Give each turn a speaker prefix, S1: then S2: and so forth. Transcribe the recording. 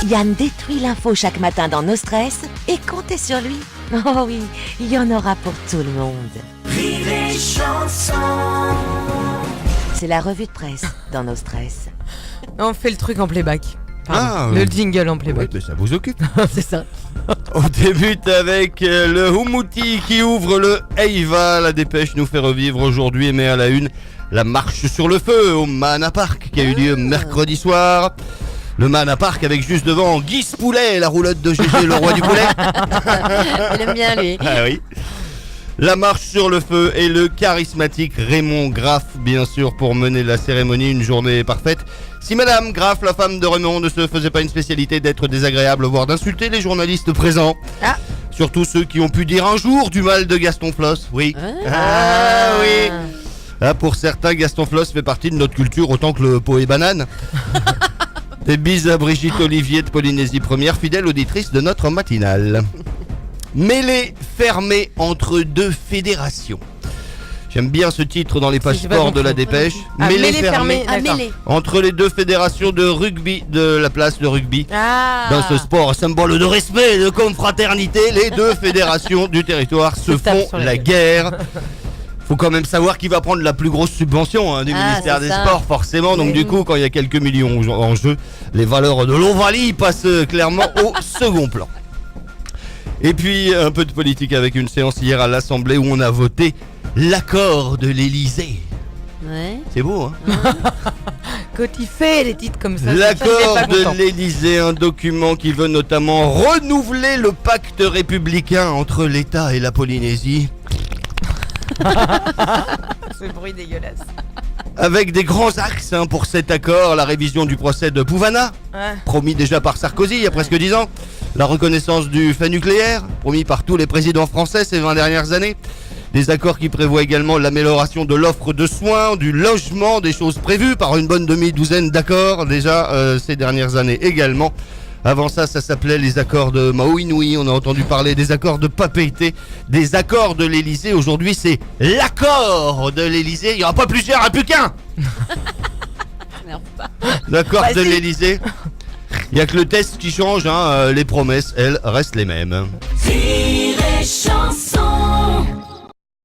S1: Yann détruit l'info chaque matin dans Nos Stress et comptez sur lui. Oh oui, il y en aura pour tout le monde.
S2: Rire et chanson.
S1: C'est la revue de presse dans Nos Stress.
S3: On fait le truc en playback. Pardon,
S4: oui.
S3: le jingle en
S4: Oui,
S3: playback.
S4: mais ça vous occupe.
S3: C'est ça.
S4: On débute avec le Humouti qui ouvre le Eiva. La dépêche nous fait revivre aujourd'hui et met à la une la marche sur le feu au Mana Park qui a eu lieu mercredi soir. Le Mana Park avec juste devant Guy Poulet, la roulotte de GG, le roi du poulet.
S3: Il aime bien lui.
S4: Ah oui. La marche sur le feu et le charismatique Raymond Graff, bien sûr, pour mener la cérémonie, une journée parfaite. Si Madame Graff, la femme de Raymond, ne se faisait pas une spécialité d'être désagréable, voire d'insulter les journalistes présents.
S3: Ah.
S4: Surtout ceux qui ont pu dire un jour du mal de Gaston Floss, oui. Ah oui. Ah, pour certains, Gaston Floss fait partie de notre culture autant que le pot et banane. Des bises à Brigitte Olivier de Polynésie Première, fidèle auditrice de notre matinale. Mêlée fermée entre deux fédérations. J'aime bien ce titre dans les passeports de la dépêche.
S3: Ah,
S4: Mêlée
S3: fermée,
S1: À
S3: d'accord.
S1: mêler.
S4: entre les deux fédérations de rugby de la place de rugby.
S3: Ah.
S4: Dans ce sport symbole de respect et de confraternité, les deux fédérations du territoire se
S3: tape
S4: font
S3: sur la
S4: la guerre. Faut quand même savoir qui va prendre la plus grosse subvention du ministère
S1: c'est
S4: des
S1: ça.
S4: Sports, forcément. Donc
S1: Oui.
S4: du coup, quand il y a quelques millions en jeu, les valeurs de l'Ovalie passent clairement au second plan. Et puis, un peu de politique avec une séance hier à l'Assemblée où on a voté l'accord de l'Elysée.
S1: Ouais.
S4: C'est beau, hein?
S3: Quand il fait des titres comme ça,
S4: L'accord
S3: ça me fait pas
S4: de l'Elysée, un document qui veut notamment renouveler le pacte républicain entre l'État et la Polynésie.
S3: content. Ce bruit dégueulasse.
S4: Avec des grands axes pour cet accord, la révision du procès de Pouvana,
S3: Ouais.
S4: promis déjà par Sarkozy il y a presque 10 ans, la reconnaissance du fait nucléaire, promis par tous les présidents français ces 20 dernières années, des accords qui prévoient également l'amélioration de l'offre de soins, du logement, des choses prévues par une bonne demi-douzaine d'accords déjà ces dernières années également. Avant ça, ça s'appelait les accords de Maui-Nui, on a entendu parler des accords de Papeete, des accords de l'Elysée. Aujourd'hui, c'est l'accord de l'Elysée. Il n'y aura pas plusieurs, il n'y en a plus qu'un. L'accord
S3: Bah,
S4: de
S3: si.
S4: l'Elysée. Il n'y a que le test qui change, les promesses, elles, restent les mêmes.
S2: Rire